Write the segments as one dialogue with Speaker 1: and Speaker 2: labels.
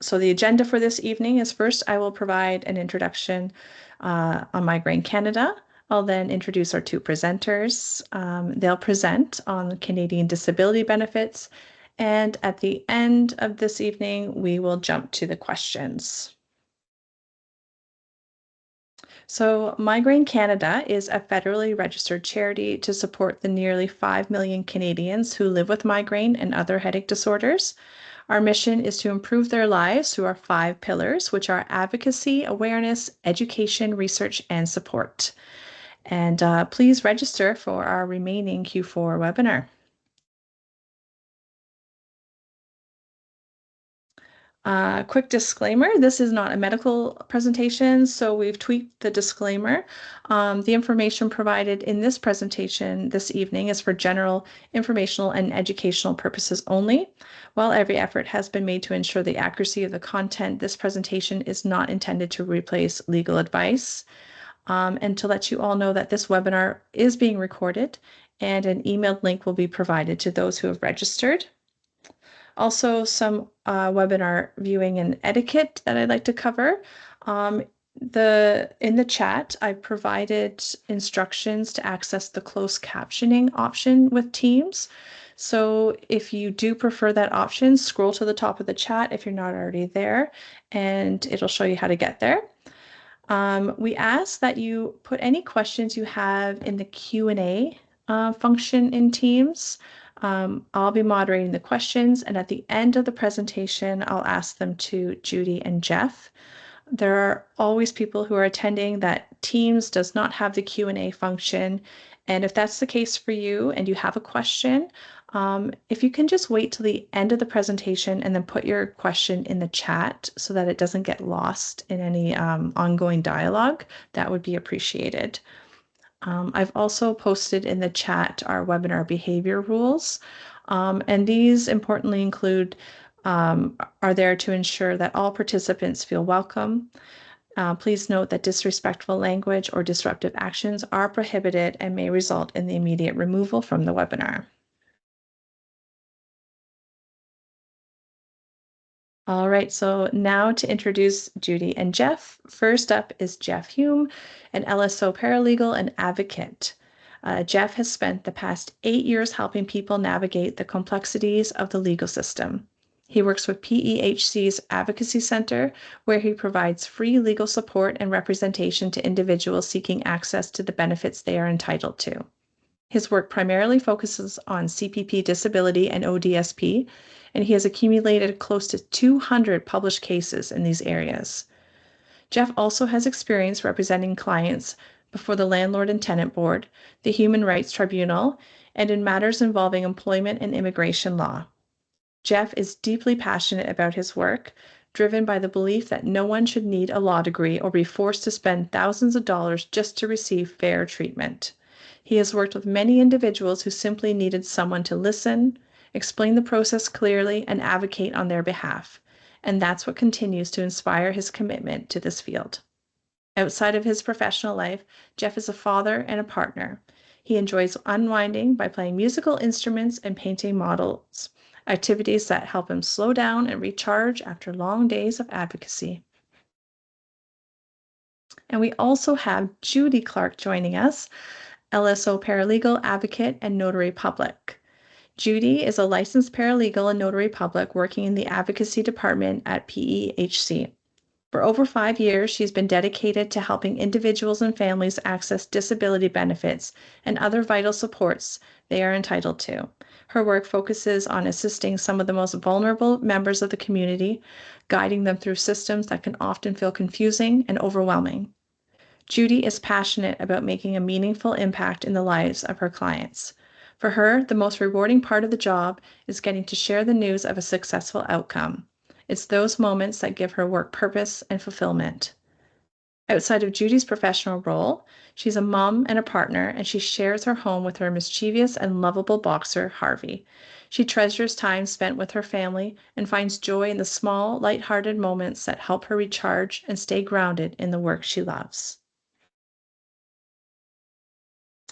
Speaker 1: So the agenda for this evening is first I will provide an introduction on Migraine Canada. I'll then introduce our two presenters. They'll present on Canadian disability benefits. And at the end of this evening, we will jump to the questions. So Migraine Canada is a federally registered charity to support the nearly 5 million Canadians who live with migraine and other headache disorders. Our mission is to improve their lives through our 5 pillars, which are advocacy, awareness, education, research, and support. And please register for our remaining Q4 webinar. Quick disclaimer, this is not a medical presentation, so we've tweaked the disclaimer. The information provided in this presentation this evening is for general informational and educational purposes only. While every effort has been made to ensure the accuracy of the content, this presentation is not intended to replace legal advice. And to let you all know that this webinar is being recorded and an emailed link will be provided to those who have registered. Also, some webinar viewing and etiquette that I'd like to cover. In the chat, I provided instructions to access the closed captioning option with Teams. So if you do prefer that option, scroll to the top of the chat if you're not already there, and it'll show you how to get there. We ask that you put any questions you have in the Q&A function in Teams. I'll be moderating the questions, and at the end of the presentation, I'll ask them to Judy and Geoff. There are always people who are attending that Teams does not have the Q&A function, and if that's the case for you and you have a question, if you can just wait till the end of the presentation and then put your question in the chat so that it doesn't get lost in any ongoing dialogue, that would be appreciated. I've also posted in the chat our webinar behavior rules, and these importantly include are there to ensure that all participants feel welcome. Please note that disrespectful language or disruptive actions are prohibited and may result in the immediate removal from the webinar. All right, so now to introduce Judy and Geoff. First up is Geoff Hume, an LSO paralegal and advocate. Geoff has spent the past 8 years helping people navigate the complexities of the legal system. He works with PEHC's Advocacy Center, where he provides free legal support and representation to individuals seeking access to the benefits they are entitled to. His work primarily focuses on CPP Disability and ODSP, and he has accumulated close to 200 published cases in these areas. Geoff also has experience representing clients before the Landlord and Tenant Board, the Human Rights Tribunal, and in matters involving employment and immigration law. Geoff is deeply passionate about his work, driven by the belief that no one should need a law degree or be forced to spend thousands of dollars just to receive fair treatment. He has worked with many individuals who simply needed someone to listen, explain the process clearly, and advocate on their behalf. And that's what continues to inspire his commitment to this field. Outside of his professional life, Geoff is a father and a partner. He enjoys unwinding by playing musical instruments and painting models, activities that help him slow down and recharge after long days of advocacy. And we also have Judy Clark joining us, LSO paralegal, advocate, and notary public. Judy is a licensed paralegal and notary public working in the advocacy department at PEHC. For over 5 years, she's been dedicated to helping individuals and families access disability benefits and other vital supports they are entitled to. Her work focuses on assisting some of the most vulnerable members of the community, guiding them through systems that can often feel confusing and overwhelming. Judy is passionate about making a meaningful impact in the lives of her clients. For her, the most rewarding part of the job is getting to share the news of a successful outcome. It's those moments that give her work purpose and fulfillment. Outside of Judy's professional role, she's a mom and a partner, and she shares her home with her mischievous and lovable boxer, Harvey. She treasures time spent with her family and finds joy in the small, lighthearted moments that help her recharge and stay grounded in the work she loves.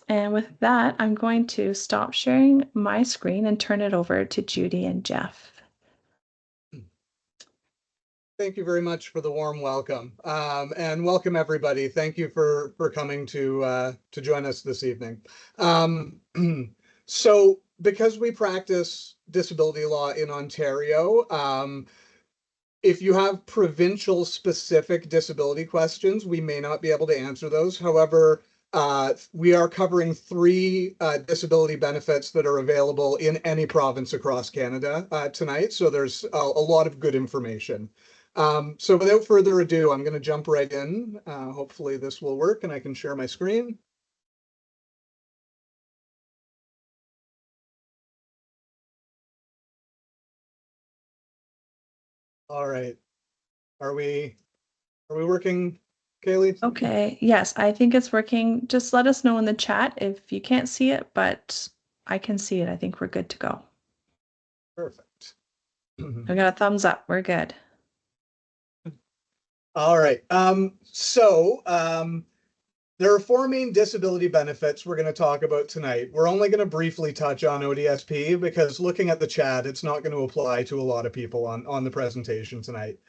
Speaker 1: And with that, I'm going to stop sharing my screen and turn it over to Judy and Geoff.
Speaker 2: Thank you very much for the warm welcome, and welcome everybody. Thank you for coming to join us this evening. So, because we practice disability law in Ontario, if you have provincial specific disability questions, we may not be able to answer those. However, we are covering three disability benefits that are available in any province across Canada tonight. So there's a lot of good information. So without further ado, I'm going to jump right in. Hopefully this will work and I can share my screen. All right. Are we working, Kaylee?
Speaker 1: Okay, yes, I think it's working. Just let us know in the chat if you can't see it, but I can see it. I think we're good to go.
Speaker 2: Perfect.
Speaker 1: We got a thumbs up. We're good.
Speaker 2: All right. There are four main disability benefits we're going to talk about tonight. We're only going to briefly touch on ODSP because looking at the chat, it's not going to apply to a lot of people on the presentation tonight.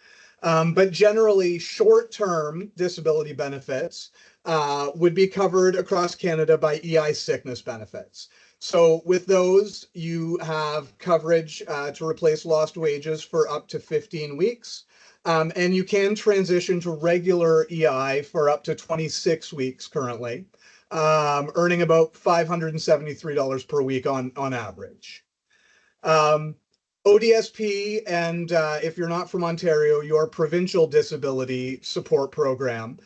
Speaker 2: But generally, short-term disability benefits would be covered across Canada by EI sickness benefits. So with those, you have coverage to replace lost wages for up to 15 weeks. And you can transition to regular EI for up to 26 weeks currently, earning about $573 per week on average. ODSP and if you're not from Ontario, your provincial disability support program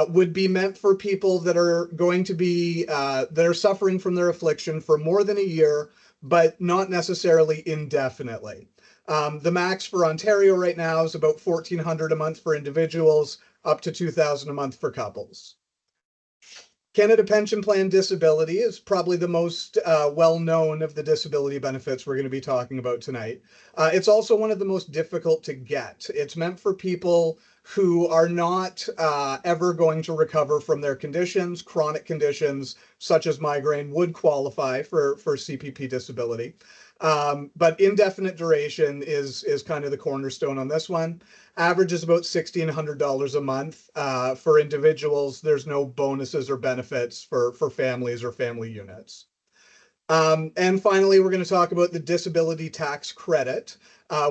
Speaker 2: would be meant for people that are going to be that are suffering from their affliction for more than a year, but not necessarily indefinitely. The max for Ontario right now is about $1,400 a month for individuals, up to $2,000 a month for couples. Canada Pension Plan Disability is probably the most well-known of the disability benefits we're going to be talking about tonight. It's also one of the most difficult to get. It's meant for people who are not ever going to recover from their conditions. Chronic conditions such as migraine would qualify for CPP disability. But indefinite duration is kind of the cornerstone on this one. Average is about $1,600 a month. For individuals, there's no bonuses or benefits for families or family units. And finally, we're going to talk about the disability tax credit,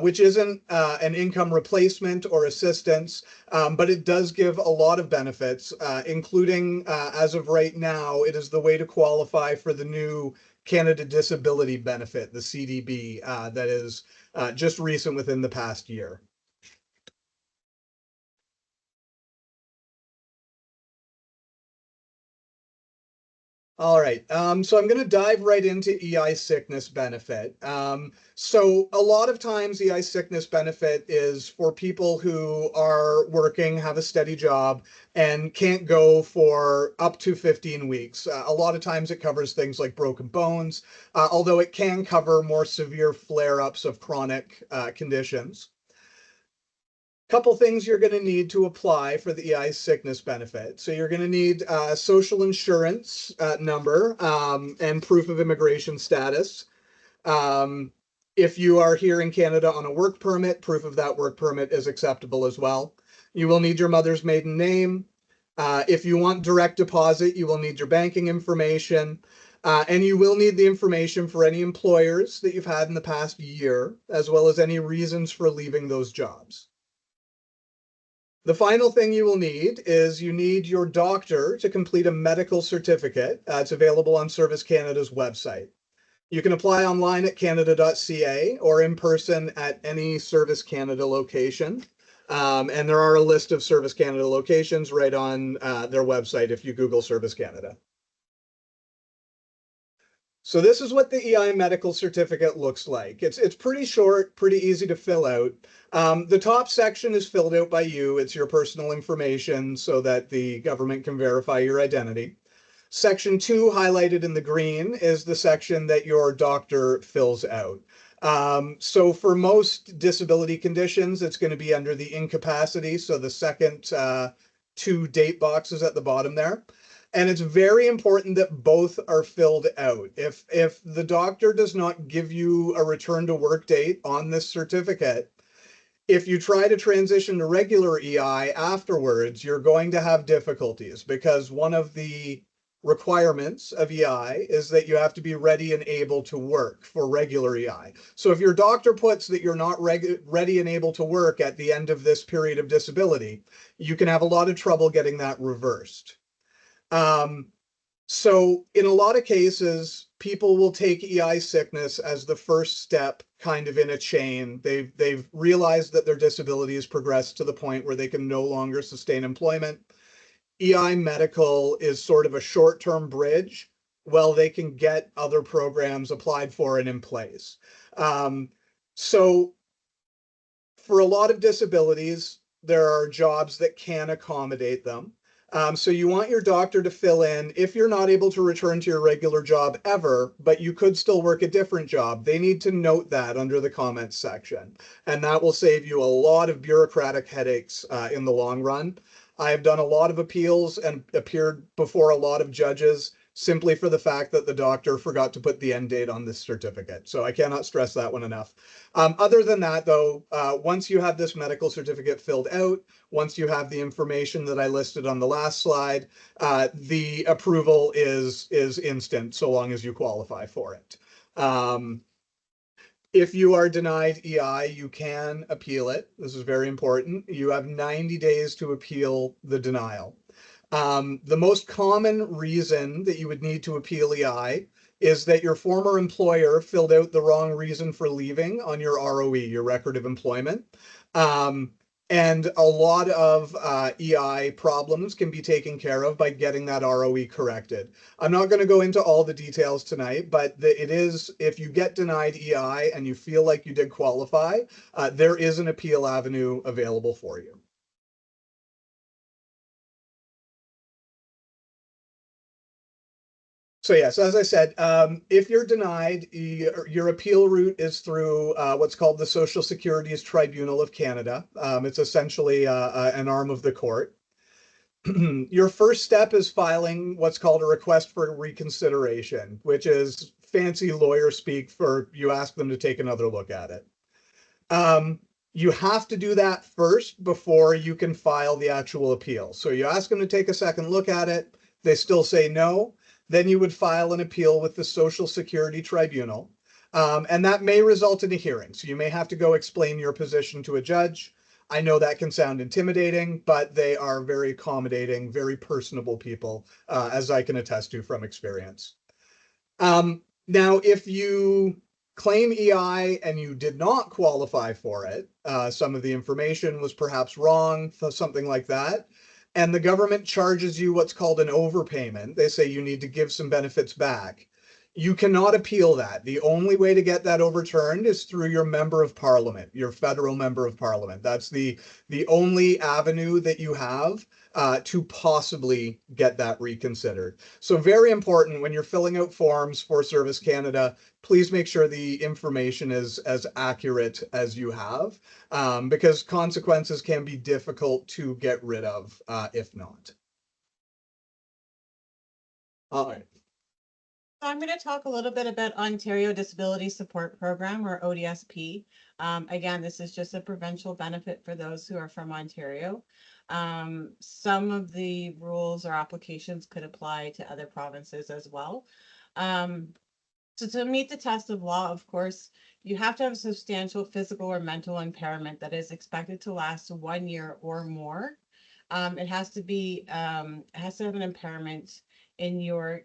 Speaker 2: which isn't an income replacement or assistance, but it does give a lot of benefits, including, as of right now, it is the way to qualify for the new Canada Disability Benefit, the CDB, that is just recent within the past year. All right, so I'm going to dive right into EI sickness benefit. So a lot of times EI sickness benefit is for people who are working, have a steady job, and can't go for up to 15 weeks. A lot of times it covers things like broken bones, although it can cover more severe flare-ups of chronic conditions. Couple things you're going to need to apply for the EI sickness benefit. So you're going to need a social insurance number and proof of immigration status. If you are here in Canada on a work permit, proof of that work permit is acceptable as well. You will need your mother's maiden name. If you want direct deposit, you will need your banking information. And you will need the information for any employers that you've had in the past year, as well as any reasons for leaving those jobs. The final thing you will need is you need your doctor to complete a medical certificate. It's available on Service Canada's website. You can apply online at canada.ca or in person at any Service Canada location. And there are a list of Service Canada locations right on their website if you Google Service Canada. So this is what the EI medical certificate looks like. It's pretty short, pretty easy to fill out. The top section is filled out by you. It's your personal information so that the government can verify your identity. Section 2, highlighted in the green, is the section that your doctor fills out. So for most disability conditions, it's going to be under the incapacity, so the second two date boxes at the bottom there. And it's very important that both are filled out. If the doctor does not give you a return to work date on this certificate, If you try to transition to regular EI afterwards, you're going to have difficulties because one of the requirements of EI is that you have to be ready and able to work for regular EI. So if your doctor puts that you're not ready and able to work at the end of this period of disability, you can have a lot of trouble getting that reversed. So in a lot of cases, people will take EI sickness as the first step kind of in a chain. They've realized that their disability has progressed to the point where they can no longer sustain employment. EI medical is sort of a short-term bridge while they can get other programs applied for and in place. So for a lot of disabilities, there are jobs that can accommodate them. So you want your doctor to fill in if you're not able to return to your regular job ever, but you could still work a different job. They need to note that under the comments section, and that will save you a lot of bureaucratic headaches in the long run. I have done a lot of appeals and appeared before a lot of judges simply for the fact that the doctor forgot to put the end date on this certificate. So I cannot stress that one enough. Other than that, though, once you have this medical certificate filled out, once you have the information that I listed on the last slide, the approval is instant so long as you qualify for it. If you are denied EI, you can appeal it. This is very important. You have 90 days to appeal the denial. The most common reason that you would need to appeal EI is that your former employer filled out the wrong reason for leaving on your ROE, your record of employment. And a lot of EI problems can be taken care of by getting that ROE corrected. I'm not going to go into all the details tonight, but it is, if you get denied EI and you feel like you did qualify, there is an appeal avenue available for you. So yes, as I said, if you're denied, your appeal route is through what's called the Social Securities Tribunal of Canada. It's essentially an arm of the court. Your first step is filing what's called a request for reconsideration, which is fancy lawyer speak for you ask them to take another look at it. You have to do that first before you can file the actual appeal. So you ask them to take a second look at it. They still say no. Then you would file an appeal with the Social Security Tribunal. And that may result in a hearing. So you may have to go explain your position to a judge. I know that can sound intimidating, but they are very accommodating, very personable people, as I can attest to from experience. Now, if you claim EI and you did not qualify for it, some of the information was perhaps wrong, something like that, and the government charges you what's called an overpayment. They say you need to give some benefits back. You cannot appeal that. The only way to get that overturned is through your member of parliament, your federal member of parliament. That's the only avenue that you have to possibly get that reconsidered. So very important when you're filling out forms for Service Canada, please make sure the information is as accurate as you have, because consequences can be difficult to get rid of if not. All right.
Speaker 3: So I'm going to talk a little bit about Ontario Disability Support Program, or ODSP. Again, this is just a provincial benefit for those who are from Ontario. Some of the rules or applications could apply to other provinces as well. So to meet the test of law, of course, you have to have substantial physical or mental impairment that is expected to last 1 year or more. It has to have an impairment in your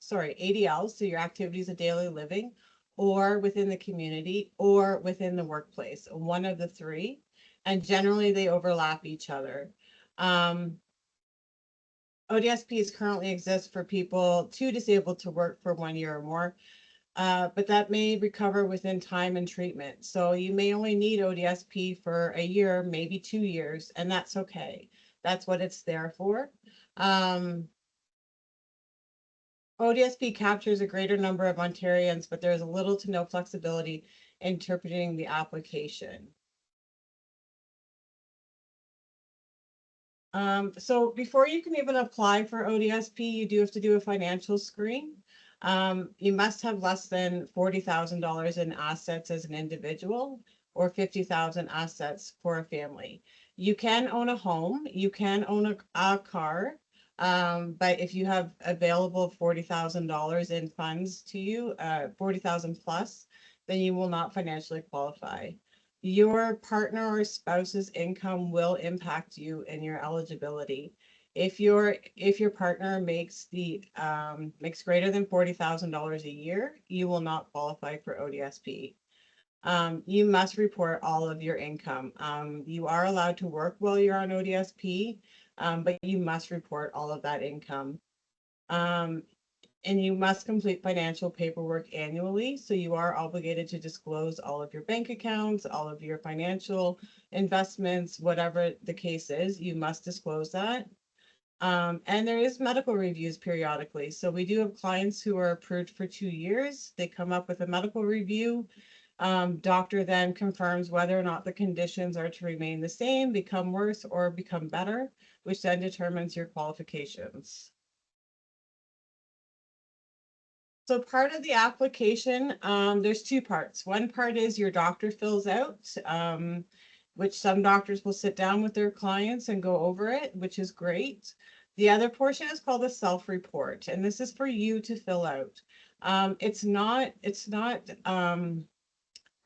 Speaker 3: ADL, so your activities of daily living, or within the community, or within the workplace, one of the three, and generally they overlap each other. ODSPs currently exist for people too disabled to work for 1 year or more, but that may recover within time and treatment. So you may only need ODSP for a year, maybe 2 years, and that's okay. That's what it's there for. ODSP captures a greater number of Ontarians, but there's little to no flexibility interpreting the application. So before you can even apply for ODSP, you do have to do a financial screen. You must have less than $40,000 in assets as an individual, or 50,000 assets for a family. You can own a home, you can own a car, but if you have available $40,000 in funds to you, 40,000 plus, then you will not financially qualify. Your partner or spouse's income will impact you and your eligibility. If your partner makes makes greater than $40,000 a year, you will not qualify for ODSP. You must report all of your income. You are allowed to work while you're on ODSP, but you must report all of that income. And you must complete financial paperwork annually. So you are obligated to disclose all of your bank accounts, all of your financial investments, whatever the case is, you must disclose that. And there is medical reviews periodically. So we do have clients who are approved for 2 years. They come up with a medical review. Doctor then confirms whether or not the conditions are to remain the same, become worse, or become better, which then determines your qualifications. So part of the application, there's two parts. One part is your doctor fills out, which some doctors will sit down with their clients and go over it, which is great. The other portion is called a self-report, and this is for you to fill out. It's not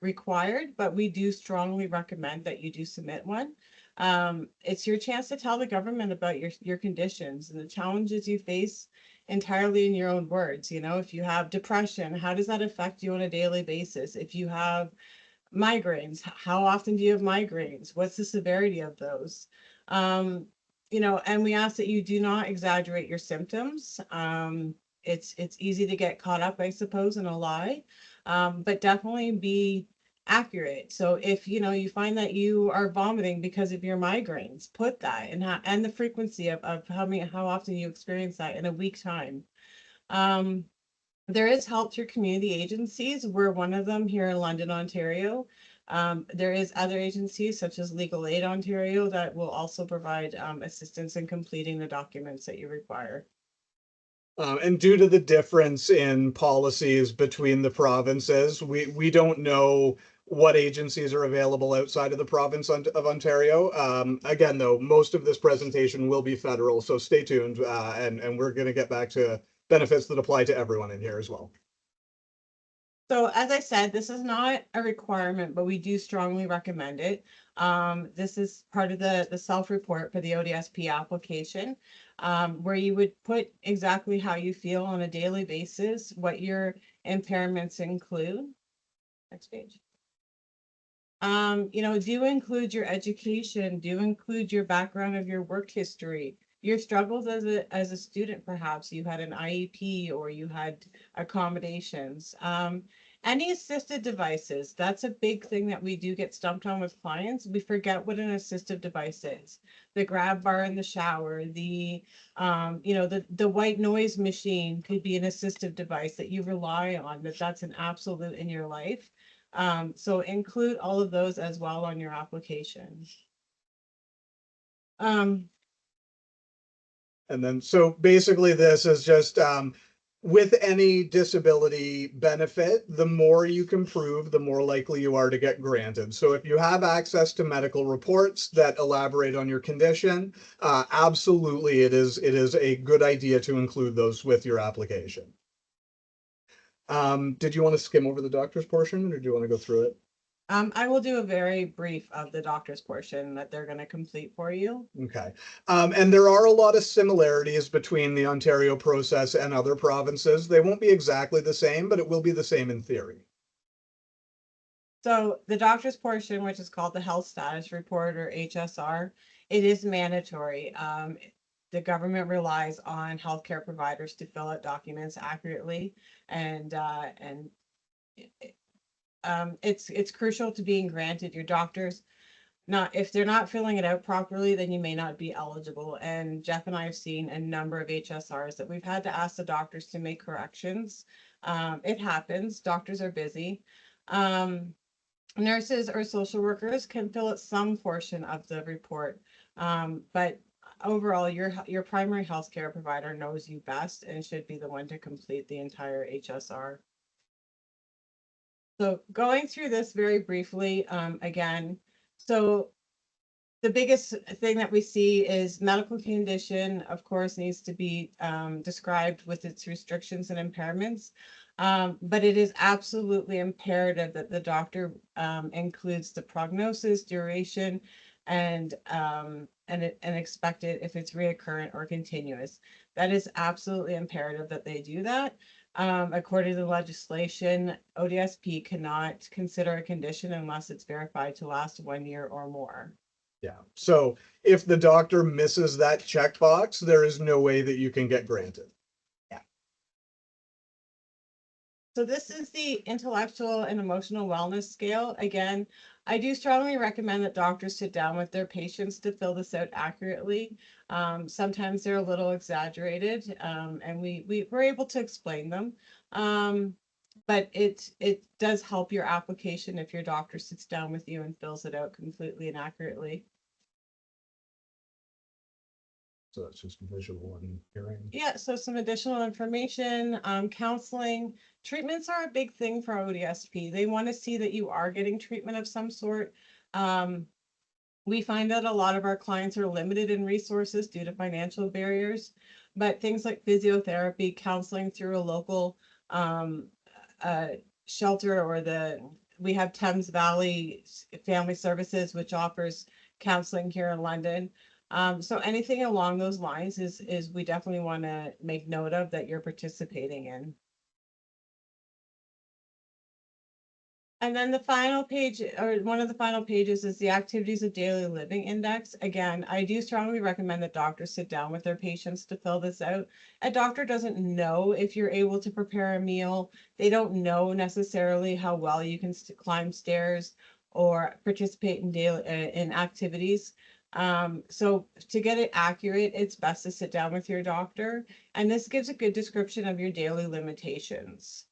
Speaker 3: required, but we do strongly recommend that you do submit one. It's your chance to tell the government about your conditions and the challenges you face entirely in your own words. You know, if you have depression, how does that affect you on a daily basis? If you have migraines, how often do you have migraines? What's the severity of those? You know, and we ask that you do not exaggerate your symptoms. It's easy to get caught up, I suppose, in a lie, but definitely be accurate. So if you know you find that you are vomiting because of your migraines, put that and the frequency of how often you experience that in a week time. There is help through community agencies. We're one of them here in London, Ontario. There is other agencies such as Legal Aid Ontario that will also provide assistance in completing the documents that you require.
Speaker 2: And due to the difference in policies between the provinces, we don't know what agencies are available outside of the province of Ontario. Again, though, most of this presentation will be federal, so stay tuned, and we're going to get back to benefits that apply to everyone in here as well.
Speaker 3: So as I said, this is not a requirement, but we do strongly recommend it. This is part of the self-report for the ODSP application, where you would put exactly how you feel on a daily basis, what your impairments include. Next page. You know, do include your education, do include your background of your work history, your struggles as a student, perhaps you had an IEP or you had accommodations. Any assisted devices, that's a big thing that we do get stumped on with clients. We forget what an assistive device is. The grab bar in the shower, you know, the white noise machine could be an assistive device that you rely on, that's an absolute in your life. So include all of those as well on your application.
Speaker 2: And then, so basically this is just, with any disability benefit, the more you can prove, the more likely you are to get granted. So if you have access to medical reports that elaborate on your condition, absolutely it is a good idea to include those with your application. Did you want to skim over the doctor's portion or do you want to go through it?
Speaker 3: I will do a very brief of the doctor's portion that they're going to complete for you.
Speaker 2: Okay. And there are a lot of similarities between the Ontario process and other provinces. They won't be exactly the same, but it will be the same in theory.
Speaker 3: So the doctor's portion, which is called the health status report or HSR, it is mandatory. The government relies on healthcare providers to fill out documents accurately, and it's crucial to being granted. Your doctors, not if they're not filling it out properly, then you may not be eligible. And Geoff and I have seen a number of HSRs that we've had to ask the doctors to make corrections. It happens. Doctors are busy. Nurses or social workers can fill out some portion of the report, but overall, your primary healthcare provider knows you best and should be the one to complete the entire HSR. So going through this very briefly, again, so the biggest thing that we see is medical condition, of course, needs to be described with its restrictions and impairments. But it is absolutely imperative that the doctor includes the prognosis, duration, and expected if it's reoccurrent or continuous. That is absolutely imperative that they do that. According to the legislation, ODSP cannot consider a condition unless it's verified to last 1 year or more.
Speaker 2: Yeah. So if the doctor misses that checkbox, there is no way that you can get granted.
Speaker 3: Yeah. So this is the intellectual and emotional wellness scale. Again, I do strongly recommend that doctors sit down with their patients to fill this out accurately. Sometimes they're a little exaggerated, and we're able to explain them. But it does help your application if your doctor sits down with you and fills it out completely and accurately.
Speaker 2: So that's just visual and hearing.
Speaker 3: Yeah, so some additional information, counseling, treatments are a big thing for ODSP. They want to see that you are getting treatment of some sort. We find that a lot of our clients are limited in resources due to financial barriers, but things like physiotherapy, counseling through a local shelter, or we have Thames Valley Family Services, which offers counseling here in London. So anything along those lines is we definitely want to make note of that you're participating in. And then the final page, or one of the final pages, is the activities of daily living index. Again, I do strongly recommend that doctors sit down with their patients to fill this out. A doctor doesn't know if you're able to prepare a meal. They don't know necessarily how well you can climb stairs or participate in daily in activities. So to get it accurate, it's best to sit down with your doctor, and this gives a good description of your daily limitations.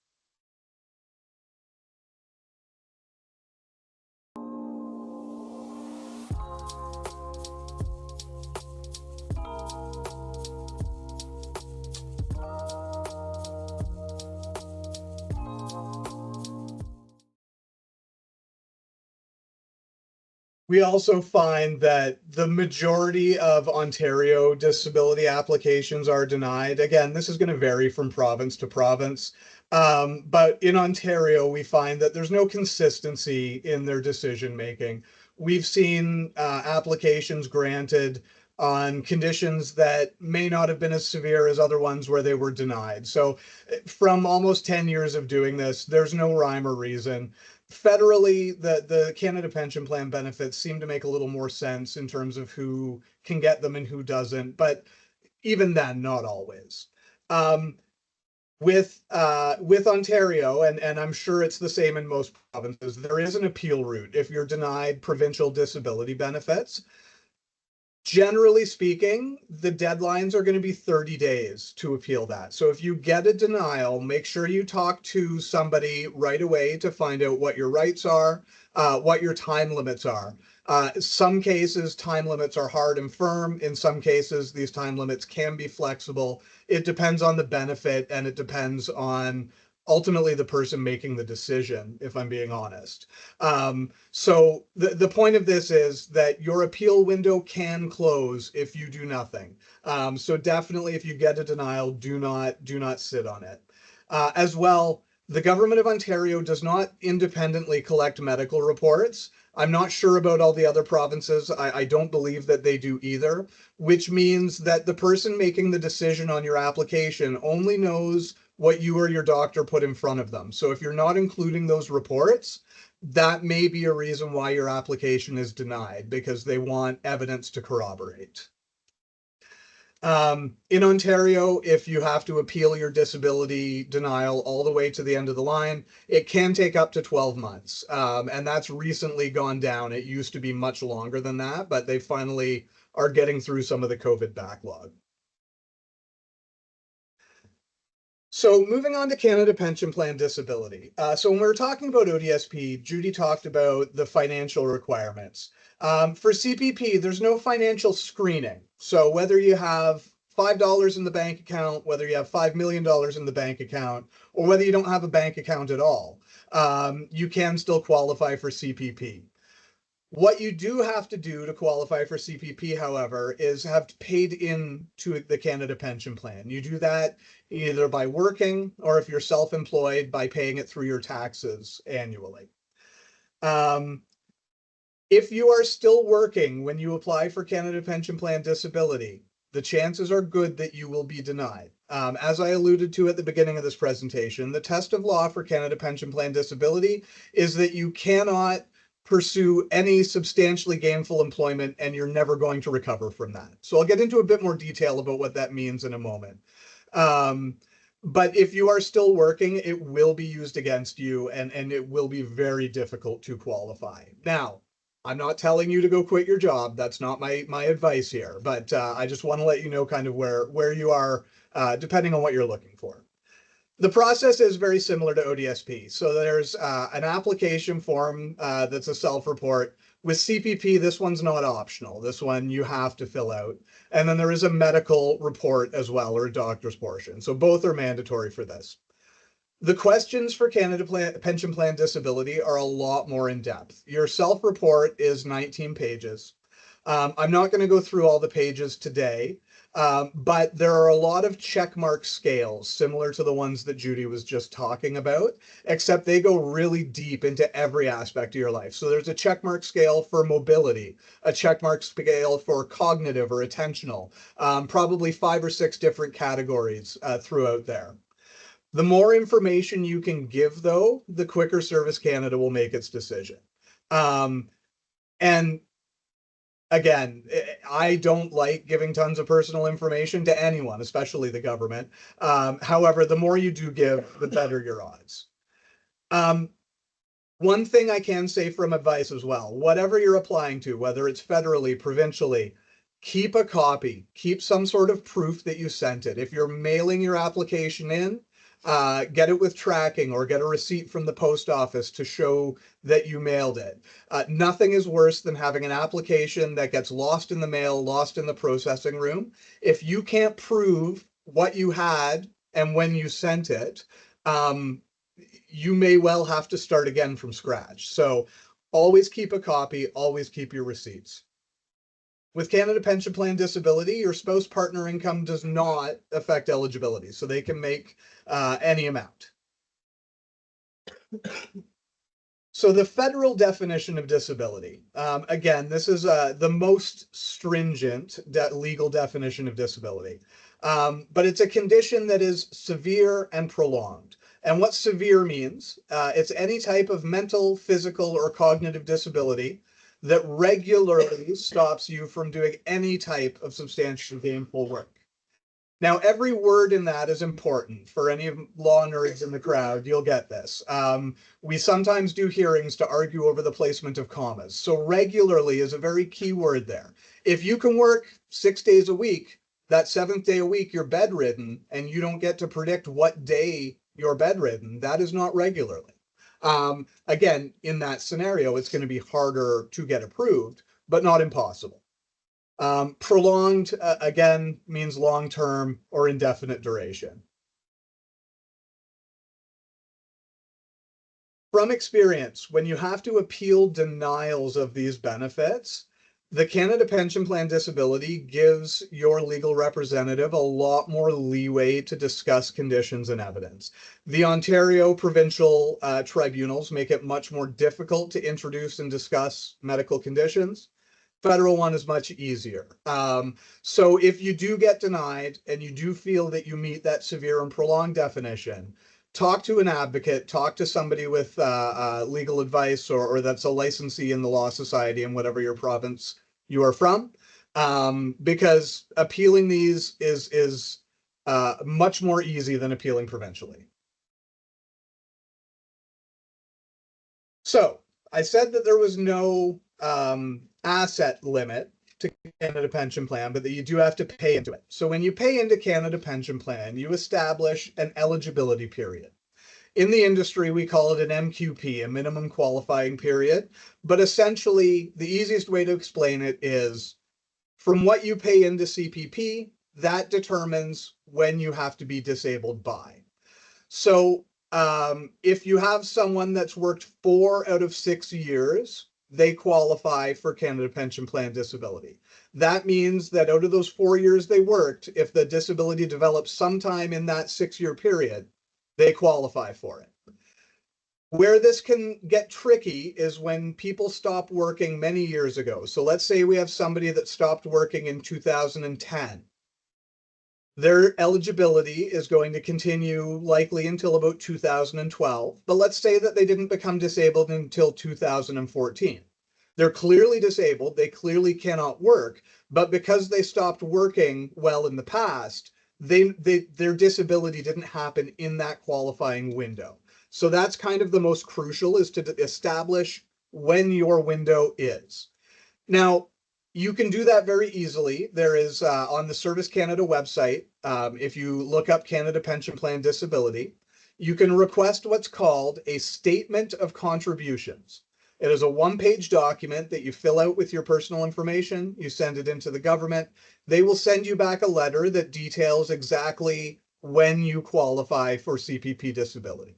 Speaker 2: We also find that the majority of Ontario disability applications are denied. Again, this is going to vary from province to province. But in Ontario, we find that there's no consistency in their decision making. We've seen applications granted on conditions that may not have been as severe as other ones where they were denied. So from almost 10 years of doing this, there's no rhyme or reason. Federally, the Canada Pension Plan benefits seem to make a little more sense in terms of who can get them and who doesn't, but even then, not always. With Ontario, and I'm sure it's the same in most provinces, there is an appeal route if you're denied provincial disability benefits. Generally speaking, the deadlines are going to be 30 days to appeal that. So if you get a denial, make sure you talk to somebody right away to find out what your rights are, what your time limits are. Some cases, time limits are hard and firm. In some cases, these time limits can be flexible. It depends on the benefit, and it depends on ultimately the person making the decision, if I'm being honest. So the point of this is that your appeal window can close if you do nothing. So definitely, if you get a denial, do not sit on it. As well, the government of Ontario does not independently collect medical reports. I'm not sure about all the other provinces. I don't believe that they do either, which means that the person making the decision on your application only knows what you or your doctor put in front of them. So if you're not including those reports, that may be a reason why your application is denied, because they want evidence to corroborate. In Ontario, if you have to appeal your disability denial all the way to the end of the line, it can take up to 12 months. And that's recently gone down. It used to be much longer than that, but they finally are getting through some of the COVID backlog. So moving on to Canada Pension Plan Disability. So when we were talking about ODSP, Judy talked about the financial requirements. For CPP, there's no financial screening. So whether you have $5 in the bank account, whether you have $5 million in the bank account, or whether you don't have a bank account at all, you can still qualify for CPP. What you do have to do to qualify for CPP, however, is have paid in to the Canada Pension Plan. You do that either by working or if you're self-employed by paying it through your taxes annually. If you are still working when you apply for Canada Pension Plan Disability, the chances are good that you will be denied. As I alluded to at the beginning of this presentation, the test of law for Canada Pension Plan Disability is that you cannot pursue any substantially gainful employment and you're never going to recover from that. So I'll get into a bit more detail about what that means in a moment. But if you are still working, it will be used against you and it will be very difficult to qualify. Now, I'm not telling you to go quit your job. That's not my advice here, but I just want to let you know kind of where you are depending on what you're looking for. The process is very similar to ODSP. So there's an application form that's a self-report. With CPP, this one's not optional. This one you have to fill out. And then there is a medical report as well, or a doctor's portion. So both are mandatory for this. The questions for Canada Pension Plan Disability are a lot more in depth. Your self-report is 19 pages. I'm not going to go through all the pages today, but there are a lot of checkmark scales similar to the ones that Judy was just talking about, except they go really deep into every aspect of your life. So there's a checkmark scale for mobility, a checkmark scale for cognitive or attentional, probably 5 or 6 different categories throughout there. The more information you can give, though, the quicker Service Canada will make its decision. And again, I don't like giving tons of personal information to anyone, especially the government. However, the more you do give, the better your odds. One thing I can say from advice as well, whatever you're applying to, whether it's federally, provincially, keep a copy, keep some sort of proof that you sent it. If you're mailing your application in, get it with tracking or get a receipt from the post office to show that you mailed it. Nothing is worse than having an application that gets lost in the mail, lost in the processing room. If you can't prove what you had and when you sent it, you may well have to start again from scratch. So always keep a copy, always keep your receipts. With Canada Pension Plan Disability, your spouse partner income does not affect eligibility, so they can make any amount. So the federal definition of disability, again, this is the most stringent legal definition of disability, but it's a condition that is severe and prolonged. And what severe means, it's any type of mental, physical, or cognitive disability that regularly stops you from doing any type of substantially gainful work. Now, every word in that is important. For any law nerds in the crowd, you'll get this. We sometimes do hearings to argue over the placement of commas. So regularly is a very key word there. If you can work 6 days a week, that 7th day a week you're bedridden and you don't get to predict what day you're bedridden, that is not regularly. Again, in that scenario, it's going to be harder to get approved, but not impossible. Prolonged, again, means long-term or indefinite duration. From experience, when you have to appeal denials of these benefits, the Canada Pension Plan Disability gives your legal representative a lot more leeway to discuss conditions and evidence. The Ontario provincial tribunals make it much more difficult to introduce and discuss medical conditions. Federal one is much easier. So if you do get denied and you do feel that you meet that severe and prolonged definition, talk to an advocate, talk to somebody with legal advice or that's a licensee in the Law Society in whatever your province you are from, because appealing these is much more easy than appealing provincially. So I said that there was no asset limit to Canada Pension Plan, but that you do have to pay into it. So when you pay into Canada Pension Plan, you establish an eligibility period. In the industry, we call it an MQP, a minimum qualifying period. But essentially, the easiest way to explain it is from what you pay into CPP, that determines when you have to be disabled by. So If you have someone that's worked 4 out of 6 years, they qualify for Canada Pension Plan Disability. That means that out of those 4 years they worked, if the disability develops sometime in that 6-year period, they qualify for it. Where this can get tricky is when people stop working many years ago. So let's say we have somebody that stopped working in 2010. Their eligibility is going to continue likely until about 2012, but let's say that they didn't become disabled until 2014. They're clearly disabled, they clearly cannot work, but because they stopped working well in the past, their disability didn't happen in that qualifying window. So that's kind of the most crucial, is to establish when your window is. Now, you can do that very easily. There is on the Service Canada website, if you look up Canada Pension Plan Disability, you can request what's called a statement of contributions. It is a one-page document that you fill out with your personal information, you send it into the government. They will send you back a letter that details exactly when you qualify for CPP disability.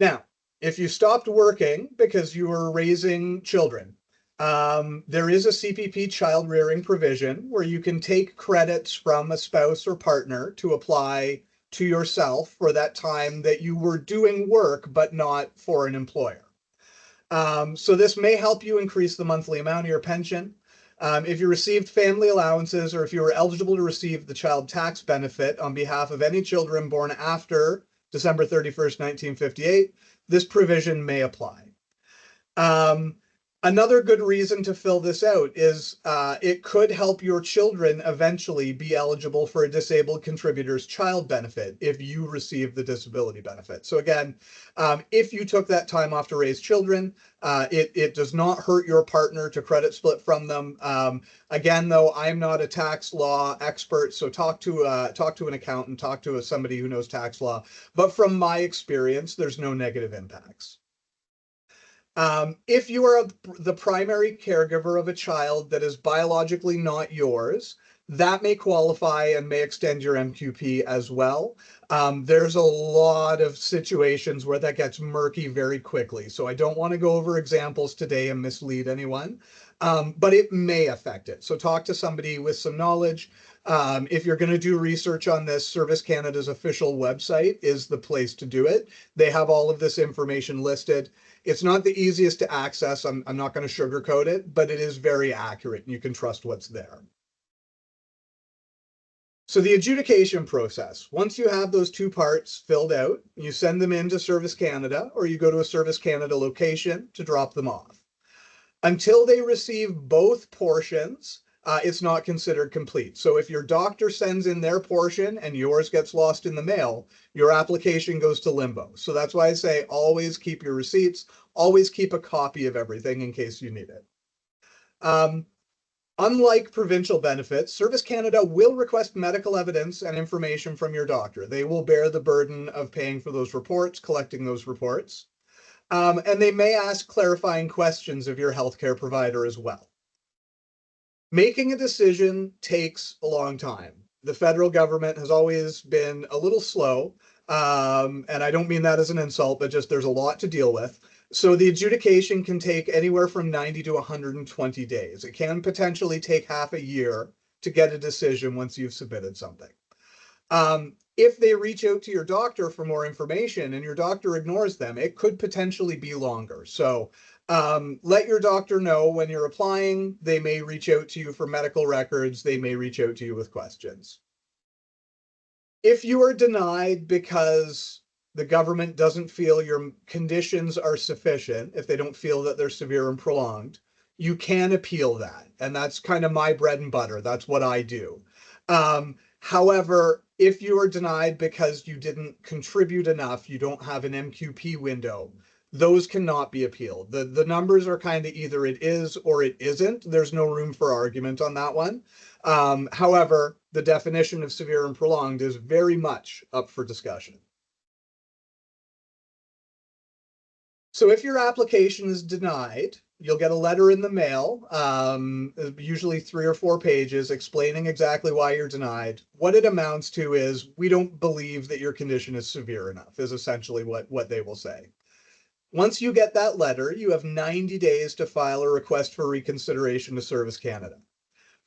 Speaker 2: Now, if you stopped working because you were raising children, there is a CPP child rearing provision where you can take credits from a spouse or partner to apply to yourself for that time that you were doing work, but not for an employer. So this may help you increase the monthly amount of your pension. If you received family allowances, or if you were eligible to receive the child tax benefit on behalf of any children born after December 31st, 1958, this provision may apply. Another good reason to fill this out is it could help your children eventually be eligible for a disabled contributor's child benefit if you receive the disability benefit. So again, if you took that time off to raise children, it does not hurt your partner to credit split from them. Again, though, I'm not a tax law expert, so talk to an accountant, talk to somebody who knows tax law. But from my experience, there's no negative impacts. If you are the primary caregiver of a child that is biologically not yours, that may qualify and may extend your MQP as well. There's a lot of situations where that gets murky very quickly, so I don't want to go over examples today and mislead anyone, but it may affect it. So talk to somebody with some knowledge. If you're going to do research on this, Service Canada's official website is the place to do it. They have all of this information listed. It's not the easiest to access. I'm not going to sugarcoat it, but it is very accurate and you can trust what's there. So the adjudication process, once you have those two parts filled out, you send them into Service Canada, or you go to a Service Canada location to drop them off. Until they receive both portions, it's not considered complete. So if your doctor sends in their portion and yours gets lost in the mail, your application goes to limbo. So that's why I say always keep your receipts, always keep a copy of everything in case you need it. Unlike provincial benefits, Service Canada will request medical evidence and information from your doctor. They will bear the burden of paying for those reports, collecting those reports. And they may ask clarifying questions of your healthcare provider as well. Making a decision takes a long time. The federal government has always been a little slow, and I don't mean that as an insult, but just there's a lot to deal with. So the adjudication can take anywhere from 90 to 120 days. It can potentially take half a year to get a decision once you've submitted something. If they reach out to your doctor for more information and your doctor ignores them, it could potentially be longer. So let your doctor know when you're applying. They may reach out to you for medical records. They may reach out to you with questions. If you are denied because the government doesn't feel your conditions are sufficient, if they don't feel that they're severe and prolonged, you can appeal that. And that's kind of my bread and butter. That's what I do. However, if you are denied because you didn't contribute enough, you don't have an MQP window, those cannot be appealed. The numbers are kind of either it is or it isn't. There's no room for argument on that one. However, the definition of severe and prolonged is very much up for discussion. So if your application is denied, you'll get a letter in the mail, usually 3 or 4 pages, explaining exactly why you're denied. What it amounts to is, we don't believe that your condition is severe enough, is essentially what they will say. Once you get that letter, you have 90 days to file a request for reconsideration to Service Canada.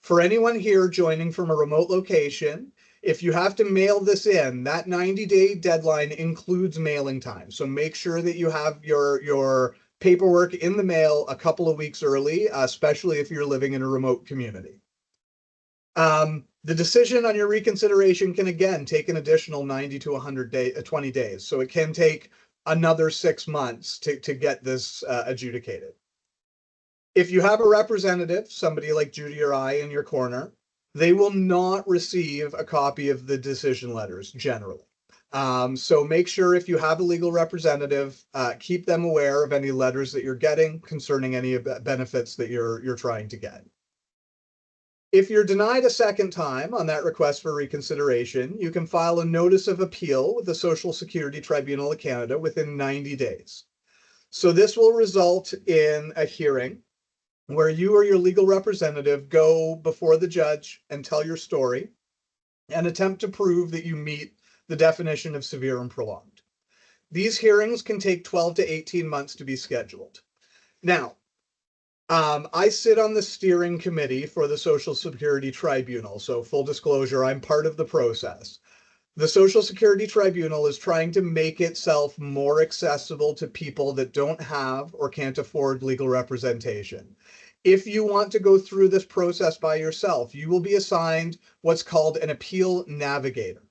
Speaker 2: For anyone here joining from a remote location, if you have to mail this in, that 90-day deadline includes mailing time. So make sure that you have your paperwork in the mail a couple of weeks early, especially if you're living in a remote community. The decision on your reconsideration can again take an additional 90 to 120 days. So it can take another 6 months to get this adjudicated. If you have a representative, somebody like Judy or I in your corner, they will not receive a copy of the decision letters generally. So make sure if you have a legal representative, keep them aware of any letters that you're getting concerning any benefits that you're trying to get. If you're denied a second time on that request for reconsideration, you can file a notice of appeal with the Social Security Tribunal of Canada within 90 days. So this will result in a hearing where you or your legal representative go before the judge and tell your story and attempt to prove that you meet the definition of severe and prolonged. These hearings can take 12 to 18 months to be scheduled. Now, I sit on the steering committee for the Social Security Tribunal, so full disclosure, I'm part of the process. The Social Security Tribunal is trying to make itself more accessible to people that don't have or can't afford legal representation. If you want to go through this process by yourself, you will be assigned what's called an appeal navigator.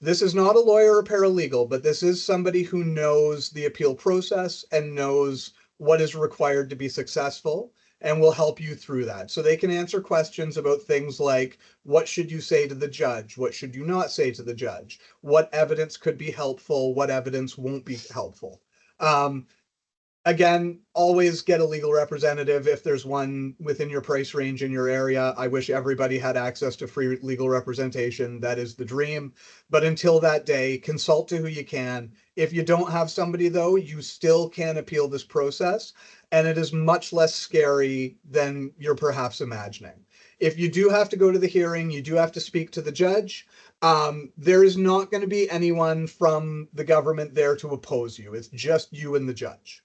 Speaker 2: This is not a lawyer or paralegal, but this is somebody who knows the appeal process and knows what is required to be successful and will help you through that. So they can answer questions about things like, what should you say to the judge? What should you not say to the judge? What evidence could be helpful? What evidence won't be helpful? Again, always get a legal representative if there's one within your price range in your area. I wish everybody had access to free legal representation. That is the dream. But until that day, consult to who you can. If you don't have somebody, though, you still can appeal this process, and it is much less scary than you're perhaps imagining. If you do have to go to the hearing, you do have to speak to the judge. There is not going to be anyone from the government there to oppose you. It's just you and the judge.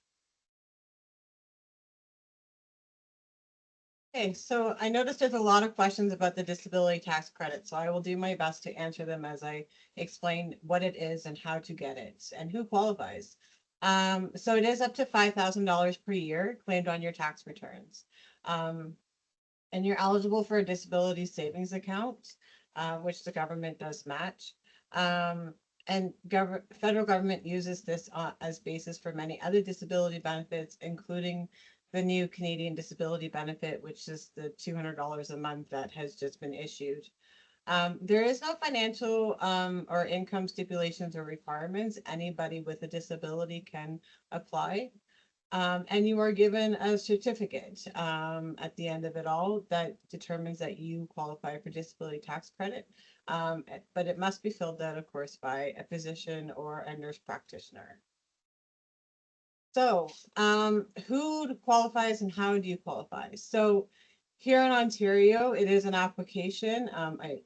Speaker 3: Okay, so I noticed there's a lot of questions about the disability tax credit, so I will do my best to answer them as I explain what it is and how to get it and who qualifies. So it is up to $5,000 per year claimed on your tax returns. And you're eligible for a disability savings account, which the government does match. And federal government uses this as basis for many other disability benefits, including the new Canadian Disability Benefit, which is the $200 a month that has just been issued. There is no financial or income stipulations or requirements. Anybody with a disability can apply. And you are given a certificate at the end of it all that determines that you qualify for disability tax credit. But it must be filled out, of course, by a physician or a nurse practitioner. So, who qualifies and how do you qualify? So, here in Ontario, it is an application.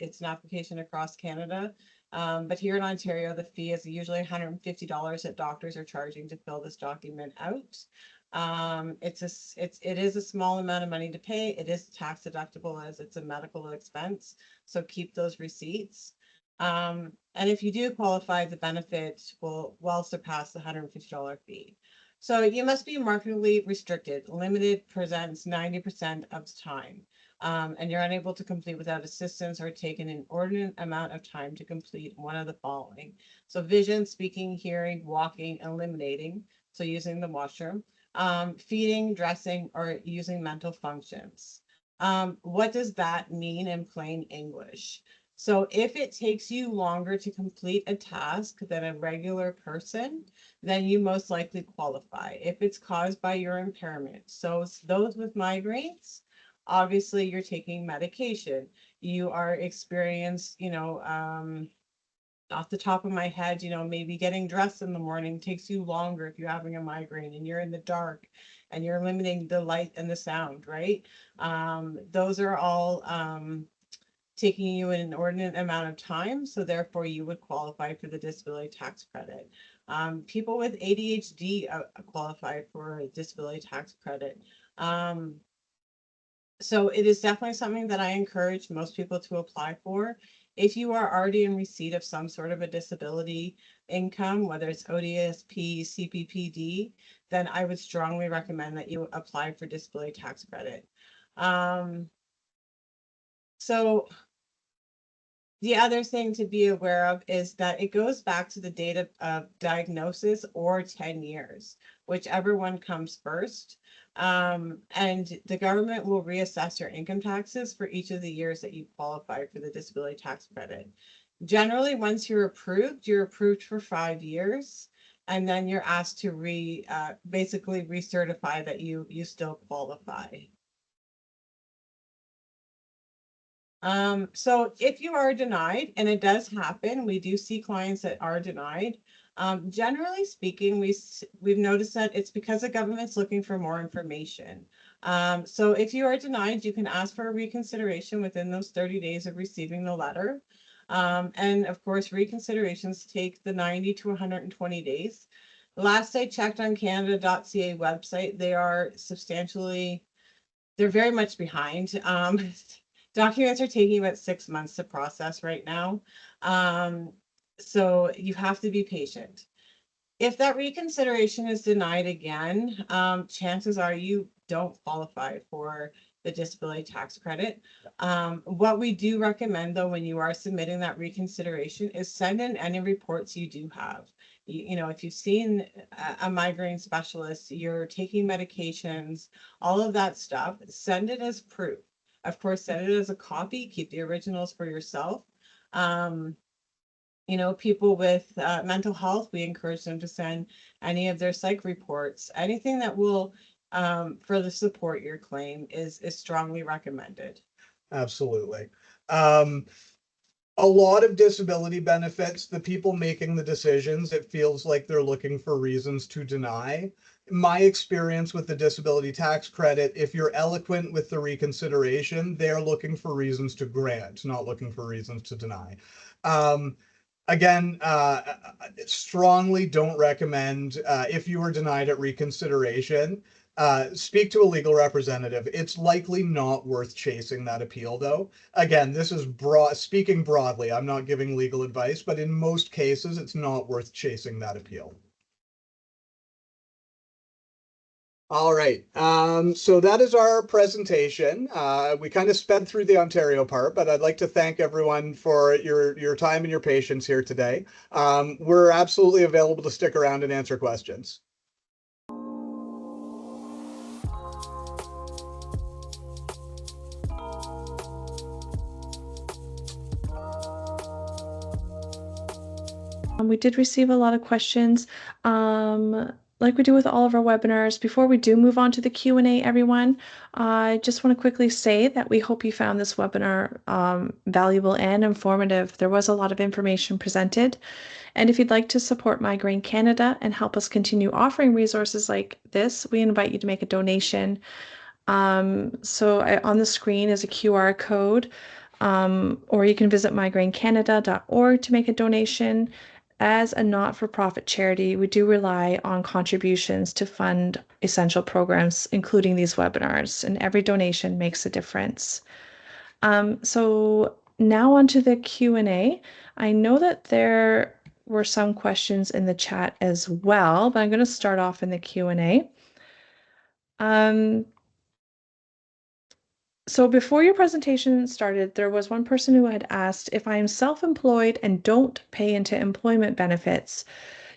Speaker 3: It's an application across Canada. But here in Ontario, the fee is usually $150 that doctors are charging to fill this document out. It is a small amount of money to pay. It is tax deductible as it's a medical expense. So keep those receipts. And if you do qualify, the benefit will well surpass the $150 fee. So you must be markedly restricted. Limited presents 90% of the time. And you're unable to complete without assistance or take an inordinate amount of time to complete one of the following. So vision, speaking, hearing, walking, eliminating, so using the washroom, feeding, dressing, or using mental functions. What does that mean in plain English? So if it takes you longer to complete a task than a regular person, then you most likely qualify. If it's caused by your impairment. So those with migraines, obviously you're taking medication. You are experienced, off the top of my head, maybe getting dressed in the morning takes you longer if you're having a migraine and you're in the dark and you're limiting the light and the sound, right? Those are all taking you an inordinate amount of time, so therefore you would qualify for the disability tax credit. People with ADHD qualify for a disability tax credit. So it is definitely something that I encourage most people to apply for. If you are already in receipt of some sort of a disability income, whether it's ODSP, CPPD, then I would strongly recommend that you apply for disability tax credit. So the other thing to be aware of is that it goes back to the date of diagnosis or 10 years, whichever one comes first. And the government will reassess your income taxes for each of the years that you qualify for the disability tax credit. Generally, once you're approved for 5 years, and then you're asked to basically recertify that you still qualify. So if you are denied, and it does happen, we do see clients that are denied. Generally speaking, we've noticed that it's because the government's looking for more information. So if you are denied, you can ask for a reconsideration within those 30 days of receiving the letter. And of course, reconsiderations take the 90 to 120 days. Last I checked on Canada.ca website, they're very much behind. Documents are taking about 6 months to process right now. So you have to be patient. If that reconsideration is denied again, chances are you don't qualify for the disability tax credit. What we do recommend, though, when you are submitting that reconsideration is send in any reports you do have. If you've seen a migraine specialist, you're taking medications, all of that stuff, send it as proof. Of course, send it as a copy, keep the originals for yourself. People with mental health, we encourage them to send any of their psych reports. Anything that will further support your claim is strongly recommended.
Speaker 2: Absolutely. A lot of disability benefits, the people making the decisions, it feels like they're looking for reasons to deny. My experience with the disability tax credit, if you're eloquent with the reconsideration, they're looking for reasons to grant, not looking for reasons to deny. Again, strongly don't recommend, if you were denied at reconsideration, speak to a legal representative. It's likely not worth chasing that appeal, though. Again, this is speaking broadly. I'm not giving legal advice, but in most cases, it's not worth chasing that appeal. All right, so that is our presentation. We kind of sped through the Ontario part, but I'd like to thank everyone for your time and your patience here today. We're absolutely available to stick around and answer questions.
Speaker 1: We did receive a lot of questions, like we do with all of our webinars. Before we do move on to the Q&A, everyone, I just want to quickly say that we hope you found this webinar valuable and informative. There was a lot of information presented. And if you'd like to support Migraine Canada and help us continue offering resources like this, we invite you to make a donation. On the screen is a QR code, or you can visit migrainecanada.org to make a donation. As a not-for-profit charity, we do rely on contributions to fund essential programs, including these webinars, and every donation makes a difference. So now onto the Q&A. I know that there were some questions in the chat as well, but I'm going to start off in the Q&A. So before your presentation started, there was one person who had asked, if I am self-employed and don't pay into employment benefits,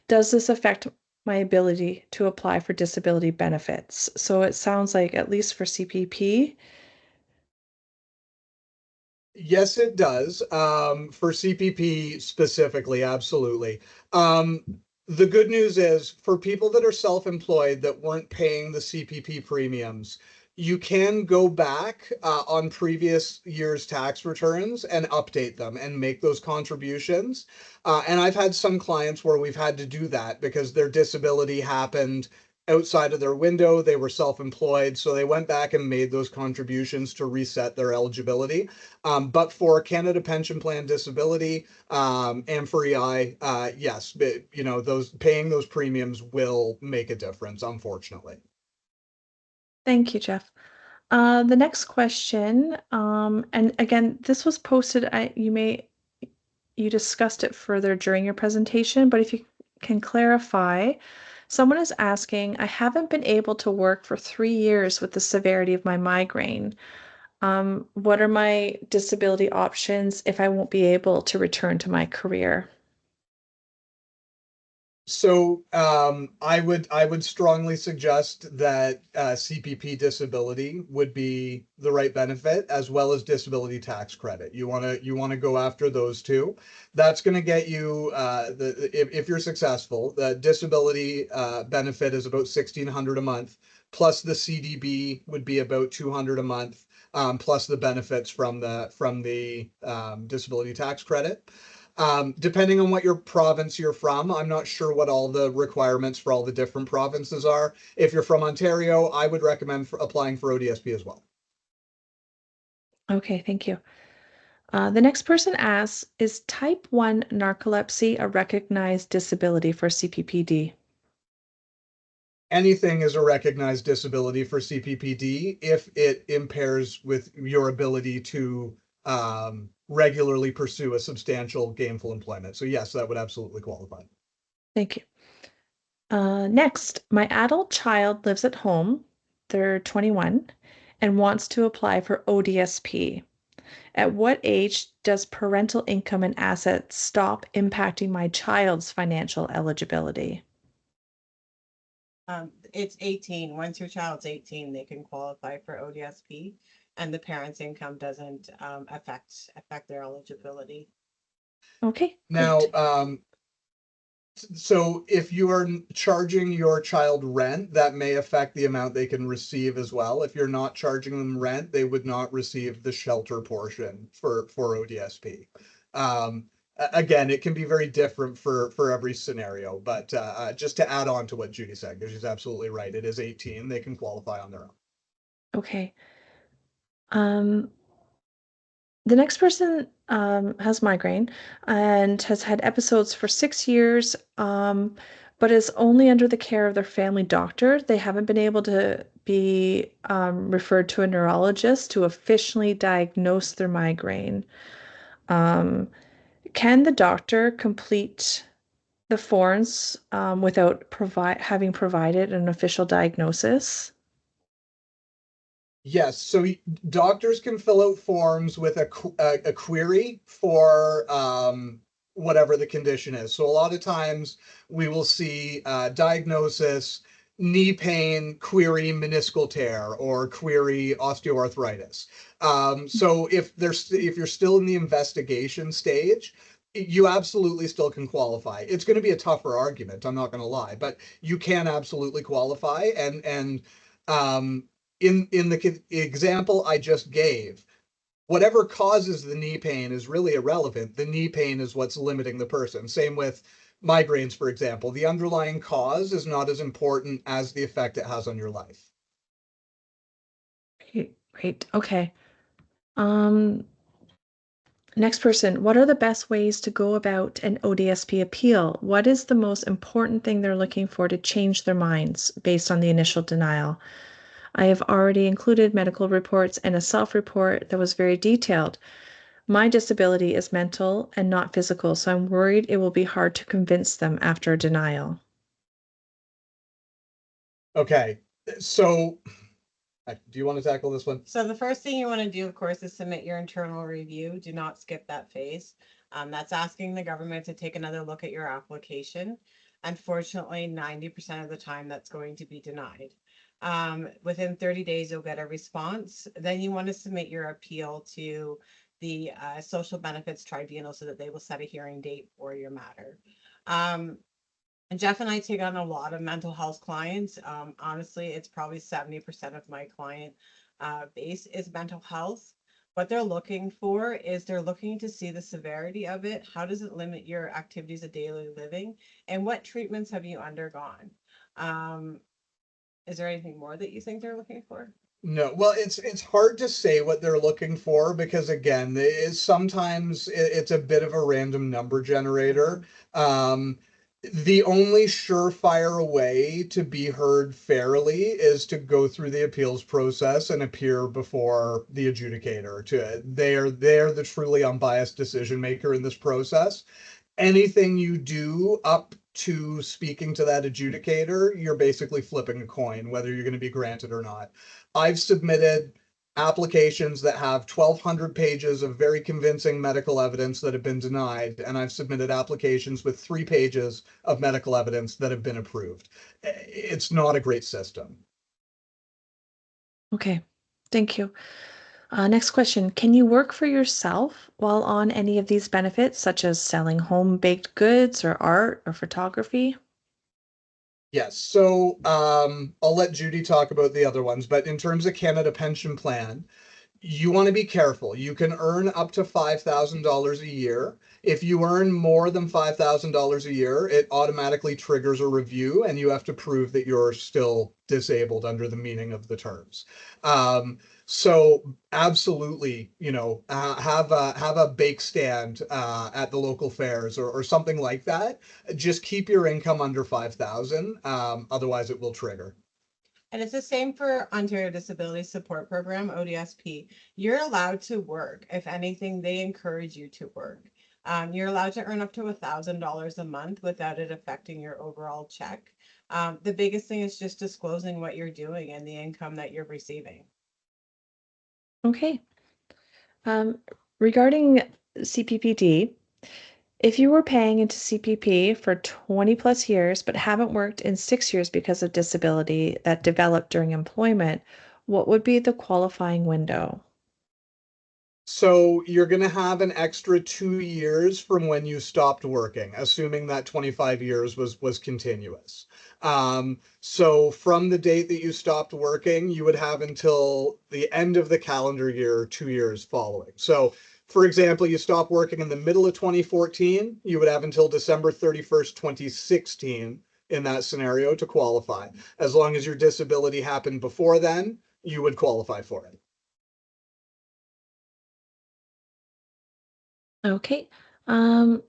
Speaker 1: does this affect my ability to apply for disability benefits? So it sounds like, at least for CPP.
Speaker 2: Yes, it does. For CPP specifically, absolutely. The good news is for people that are self-employed that weren't paying the CPP premiums, You can go back on previous year's tax returns and update them and make those contributions. And I've had some clients where we've had to do that because their disability happened outside of their window. They were self-employed, so they went back and made those contributions to reset their eligibility. But for Canada Pension Plan Disability and for EI, yes, but, you know, those paying those premiums will make a difference, unfortunately.
Speaker 1: Thank you, Geoff. The next question, and again, this was posted, you discussed it further during your presentation, but if you can clarify, someone is asking, I haven't been able to work for 3 years with the severity of my migraine. What are my disability options if I won't be able to return to my career?
Speaker 2: So I would strongly suggest that CPP disability would be the right benefit, as well as disability tax credit. You want to go after those two. That's going to get you if you're successful, the disability benefit is about $1,600 a month, plus the CDB would be about $200 a month, plus the benefits from the disability tax credit. Depending on what your province you're from, I'm not sure what all the requirements for all the different provinces are. If you're from Ontario, I would recommend applying for ODSP as well.
Speaker 1: Okay, thank you. The next person asks, is type 1 narcolepsy a recognized disability for CPPD?
Speaker 2: Anything is a recognized disability for CPPD if it impairs with your ability to regularly pursue a substantial gainful employment. So yes, that would absolutely qualify.
Speaker 1: Thank you. Next, my adult child lives at home, they're 21, and wants to apply for ODSP. At what age does parental income and assets stop impacting my child's financial eligibility?
Speaker 3: It's 18. Once your child's 18, they can qualify for ODSP, and the parent's income doesn't affect their eligibility.
Speaker 1: Okay,
Speaker 2: Now,
Speaker 1: great.
Speaker 2: so if you are charging your child rent, that may affect the amount they can receive as well. If you're not charging them rent, they would not receive the shelter portion for ODSP. Again, it can be very different for every scenario, but just to add on to what Judy said, because she's absolutely right, it is 18, they can qualify on their own.
Speaker 1: Okay. Um, the next person has migraine and has had episodes for 6 years, but is only under the care of their family doctor. They haven't been able to be referred to a neurologist to officially diagnose their migraine. Um, can the doctor complete the forms without having provided an official diagnosis?
Speaker 2: Yes, so doctors can fill out forms with a query for whatever the condition is. So a lot of times we will see diagnosis, knee pain, query meniscal tear, or query osteoarthritis. So if you're still in the investigation stage, you absolutely still can qualify. It's going to be a tougher argument, I'm not going to lie, but you can absolutely qualify. And um, in the example I just gave, whatever causes the knee pain is really irrelevant. The knee pain is what's limiting the person. Same with migraines, for example. The underlying cause is not as important as the effect it has on your life.
Speaker 1: Great, great. Okay. Um, Next person, what are the best ways to go about an ODSP appeal? What is the most important thing they're looking for to change their minds based on the initial denial? I have already included medical reports and a self-report that was very detailed. My disability is mental and not physical, so I'm worried it will be hard to convince them after a denial.
Speaker 2: Okay, so do you want to tackle this one?
Speaker 3: So the first thing you want to do, of course, is submit your internal review. Do not skip that phase. That's asking the government to take another look at your application. Unfortunately, 90% of the time that's going to be denied. Within 30 days, you'll get a response. Then you want to submit your appeal to the Social Benefits Tribunal so that they will set a hearing date for your matter. And Geoff and I take on a lot of mental health clients. Honestly, it's probably 70% of my client base is mental health. What they're looking for is they're looking to see the severity of it. How does it limit your activities of daily living? And what treatments have you undergone? Um, is there anything more that you think they're looking for?
Speaker 2: No, well, it's hard to say what they're looking for because again, sometimes it's a bit of a random number generator. Um, the only surefire way to be heard fairly is to go through the appeals process and appear before the adjudicator. They're the truly unbiased decision maker in this process. Anything you do up to speaking to that adjudicator, you're basically flipping a coin, whether you're going to be granted or not. I've submitted applications that have 1,200 pages of very convincing medical evidence that have been denied, and I've submitted applications with 3 pages of medical evidence that have been approved. It's not a great system.
Speaker 1: Okay, thank you. Next question. Can you work for yourself while on any of these benefits, such as selling home baked goods or art or photography?
Speaker 2: Yes. So I'll let Judy talk about the other ones, but in terms of Canada Pension Plan, you want to be careful. You can earn up to $5,000 a year. If you earn more than $5,000 a year, it automatically triggers a review, and you have to prove that you're still disabled under the meaning of the terms. So absolutely, have a bake stand at the local fairs or something like that. Just keep your income under 5,000. Otherwise, it will trigger.
Speaker 3: And it's the same for Ontario Disability Support Program, ODSP. You're allowed to work. If anything, they encourage you to work. You're allowed to earn up to $1,000 a month without it affecting your overall check. The biggest thing is just disclosing what you're doing and the income that you're receiving.
Speaker 1: Okay. Um, Regarding CPPD, if you were paying into CPP for 20 plus years but haven't worked in 6 years because of disability that developed during employment, what would be the qualifying window?
Speaker 2: So you're going to have an extra 2 years from when you stopped working, assuming that 25 years was continuous. So from the date that you stopped working, you would have until the end of the calendar year, 2 years following. So, for example, you stop working in the middle of 2014, you would have until December 31st, 2016 in that scenario to qualify. As long as your disability happened before then, you would qualify for it.
Speaker 1: Okay. Um,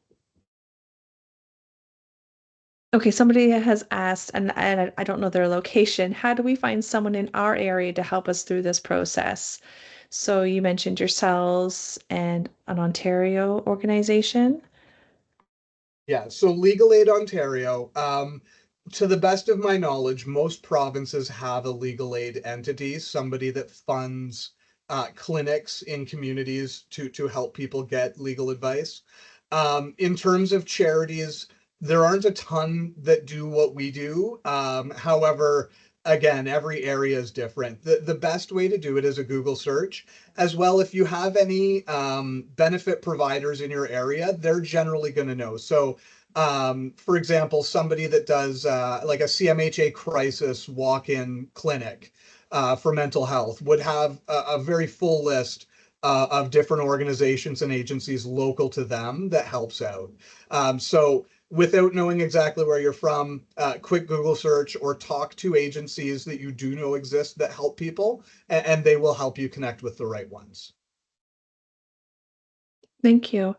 Speaker 1: okay, somebody has asked, and I don't know their location, how do we find someone in our area to help us through this process? So you mentioned yourselves and an Ontario organization.
Speaker 2: Yeah, so Legal Aid Ontario, to the best of my knowledge, most provinces have a legal aid entity, somebody that funds clinics in communities to help people get legal advice. In terms of charities, there aren't a ton that do what we do. However, again, every area is different. The best way to do it is a Google search. As well, if you have any benefit providers in your area, they're generally going to know. So, for example, somebody that does like a CMHA crisis walk-in clinic for mental health would have a very full list of different organizations and agencies local to them that helps out. So without knowing exactly where you're from, quick Google search or talk to agencies that you do know exist that help people, and they will help you connect with the right ones.
Speaker 1: Thank you.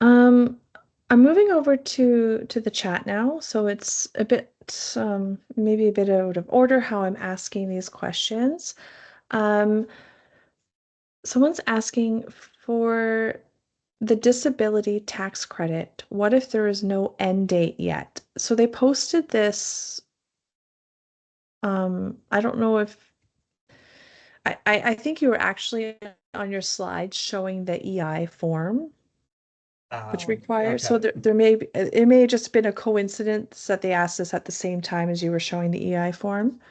Speaker 1: Um, I'm moving over to the chat now, so it's a bit maybe a bit out of order how I'm asking these questions. Um, Someone's asking for the disability tax credit. What if there is no end date yet? So they posted this. I don't know if I think you were actually on your slide showing the EI form, which requires, so
Speaker 2: Okay.
Speaker 1: there may be, it may have just been a coincidence that they asked us at the same time as you were showing the EI form.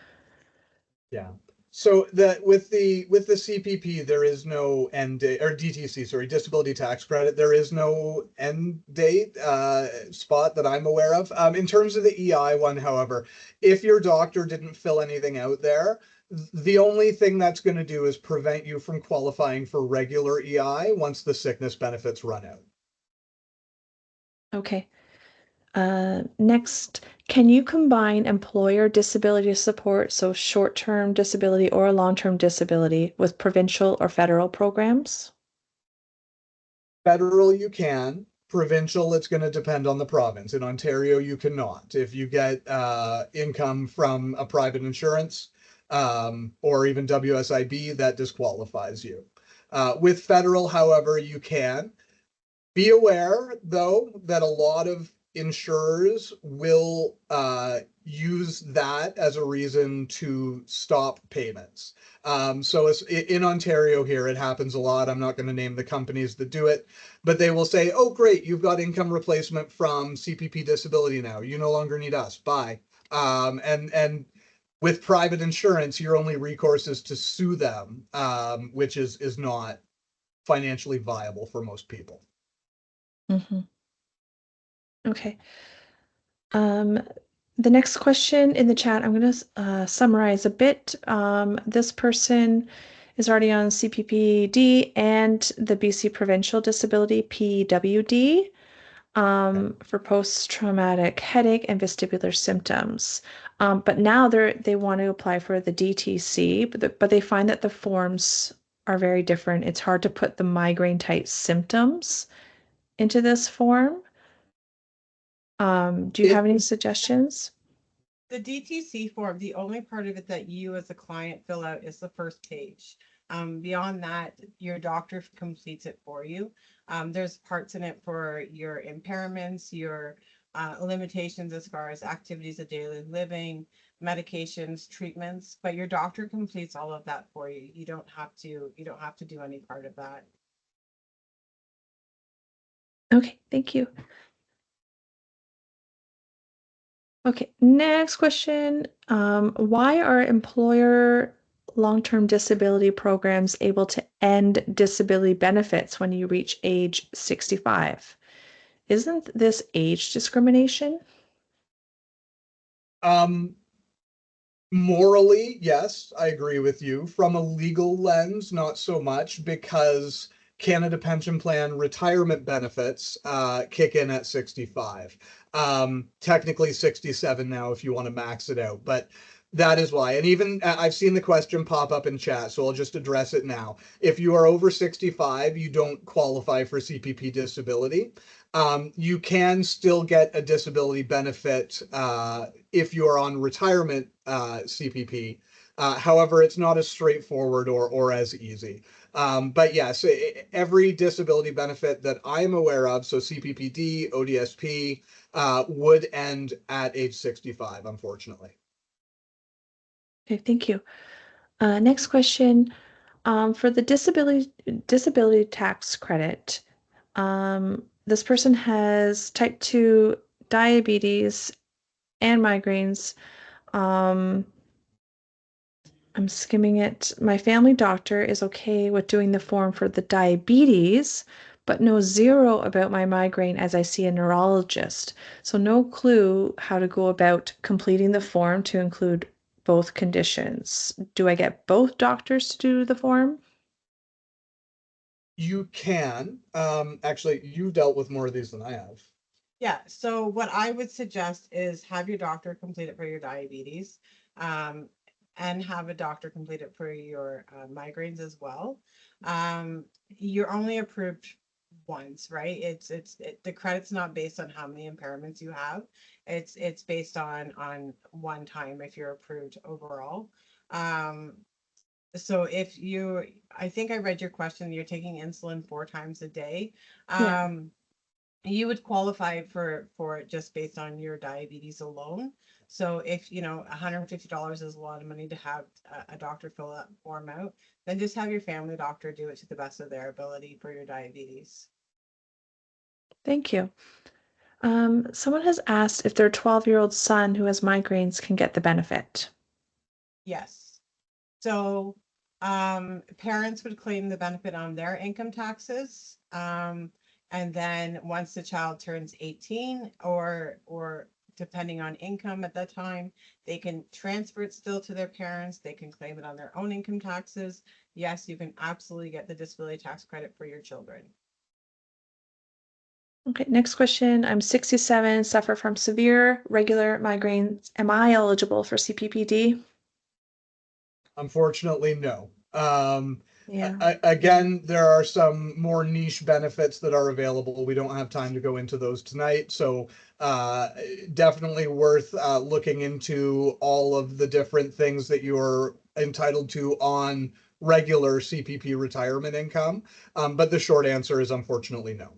Speaker 2: Yeah. So that with the CPP, there is no end date, or DTC, sorry, disability tax credit. There is no end date spot that I'm aware of. In terms of the EI one, however, if your doctor didn't fill anything out there, the only thing that's going to do is prevent you from qualifying for regular EI once the sickness benefits run out.
Speaker 1: Okay. Next, can you combine employer disability support, so short-term disability or long-term disability, with provincial or federal programs?
Speaker 2: Federal, you can. Provincial, it's going to depend on the province. In Ontario, you cannot. If you get income from a private insurance or even WSIB, that disqualifies you. With federal, however, you can. Be aware, though, that a lot of insurers will use that as a reason to stop payments. So it's, in Ontario here, it happens a lot. I'm not going to name the companies that do it, but they will say, oh, great, you've got income replacement from CPP Disability now. You no longer need us. Bye. And with private insurance, your only recourse is to sue them, which is not financially viable for most people.
Speaker 1: Mm-hmm. Okay. Um, the next question in the chat, I'm going to summarize a bit. This person is already on CPPD and the BC Provincial Disability PWD for post-traumatic headache and vestibular symptoms. But now they want to apply for the DTC, but they find that the forms are very different. It's hard to put the migraine type symptoms into this form. Do you have any suggestions?
Speaker 3: The DTC form, the only part of it that you as a client fill out is the first page. Beyond that, your doctor completes it for you. There's parts in it for your impairments, your limitations as far as activities of daily living, medications, treatments, but your doctor completes all of that for you. You don't have to do any part of that.
Speaker 1: Okay, thank you. Okay, next question. Why are employer long-term disability programs able to end disability benefits when you reach age 65? Isn't this age discrimination?
Speaker 2: Morally, yes, I agree with you. From a legal lens, not so much, because Canada Pension Plan retirement benefits kick in at 65. Technically 67 now if you want to max it out, but that is why. And even I've seen the question pop up in chat, so I'll just address it now. If you are over 65, you don't qualify for CPP disability. You can still get a disability benefit if you are on retirement CPP. However, it's not as straightforward or as easy. But yes, every disability benefit that I'm aware of, so CPPD, ODSP, would end at age 65, unfortunately.
Speaker 1: Okay, thank you. Next question. For the disability tax credit, this person has type 2 diabetes and migraines. I'm skimming it. My family doctor is okay with doing the form for the diabetes, but knows zero about my migraine as I see a neurologist. So no clue how to go about completing the form to include both conditions. Do I get both doctors to do the form?
Speaker 2: You can. Actually, you've dealt with more of these than I have.
Speaker 3: Yeah, so what I would suggest is have your doctor complete it for your diabetes, and have a doctor complete it for your migraines as well. You're only approved once, right? The credit's not based on how many impairments you have. It's based on one time if you're approved overall. So I think I read your question, you're taking insulin 4 times a day.
Speaker 1: Yeah.
Speaker 3: You would qualify for it just based on your diabetes alone. So if $150 is a lot of money to have a doctor fill that form out, then just have your family doctor do it to the best of their ability for your diabetes.
Speaker 1: Thank you. Someone has asked if their 12-year-old son who has migraines can get the benefit.
Speaker 3: Yes. So parents would claim the benefit on their income taxes. And then once the child turns 18 or depending on income at that time, they can transfer it still to their parents. They can claim it on their own income taxes. Yes, you can absolutely get the disability tax credit for your children.
Speaker 1: Okay, next question. I'm 67, suffer from severe regular migraines. Am I eligible for CPPD?
Speaker 2: Unfortunately, no.
Speaker 1: Yeah.
Speaker 2: Again, there are some more niche benefits that are available. We don't have time to go into those tonight. So definitely worth looking into all of the different things that you're entitled to on regular CPP retirement income. But the short answer is unfortunately no.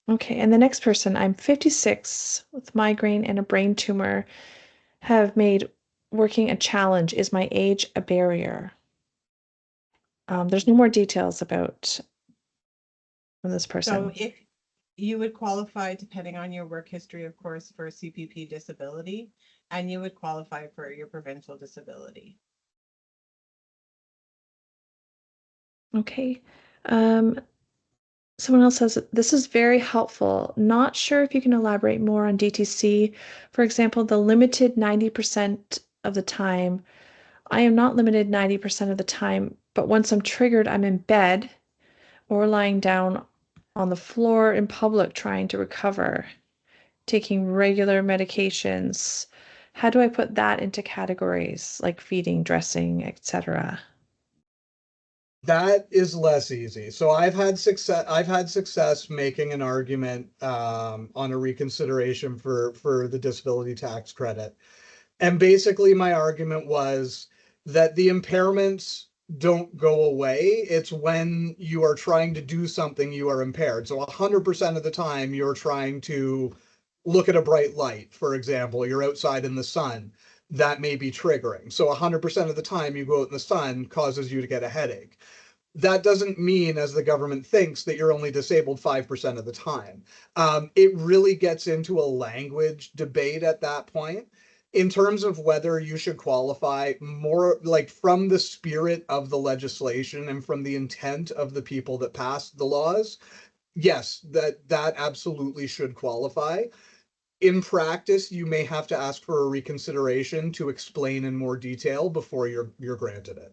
Speaker 1: Okay, and the next person, I'm 56 with migraine and a brain tumor, have made working a challenge. Is my age a barrier? There's no more details about this
Speaker 3: So
Speaker 1: person.
Speaker 3: if you would qualify, depending on your work history, of course, for CPP disability, and you would qualify for your provincial disability.
Speaker 1: Okay. Someone else says, this is very helpful. Not sure if you can elaborate more on DTC. For example, the limited 90% of the time. I am not limited 90% of the time, but once I'm triggered, I'm in bed or lying down on the floor in public trying to recover, taking regular medications. How do I put that into categories like feeding, dressing, etc.?
Speaker 2: That is less easy. So I've had success. I've had success making an argument on a reconsideration for the disability tax credit, and basically my argument was that the impairments don't go away. It's when you are trying to do something you are impaired. So 100% of the time you're trying to look at a bright light, for example, you're outside in the sun. That may be triggering. So 100% of the time you go out in the sun causes you to get a headache. That doesn't mean, as the government thinks, that you're only disabled 5% of the time. It really gets into a language debate at that point. In terms of whether you should qualify, more like from the spirit of the legislation and from the intent of the people that passed the laws, yes, that absolutely should qualify. In practice, you may have to ask for a reconsideration to explain in more detail before you're granted it.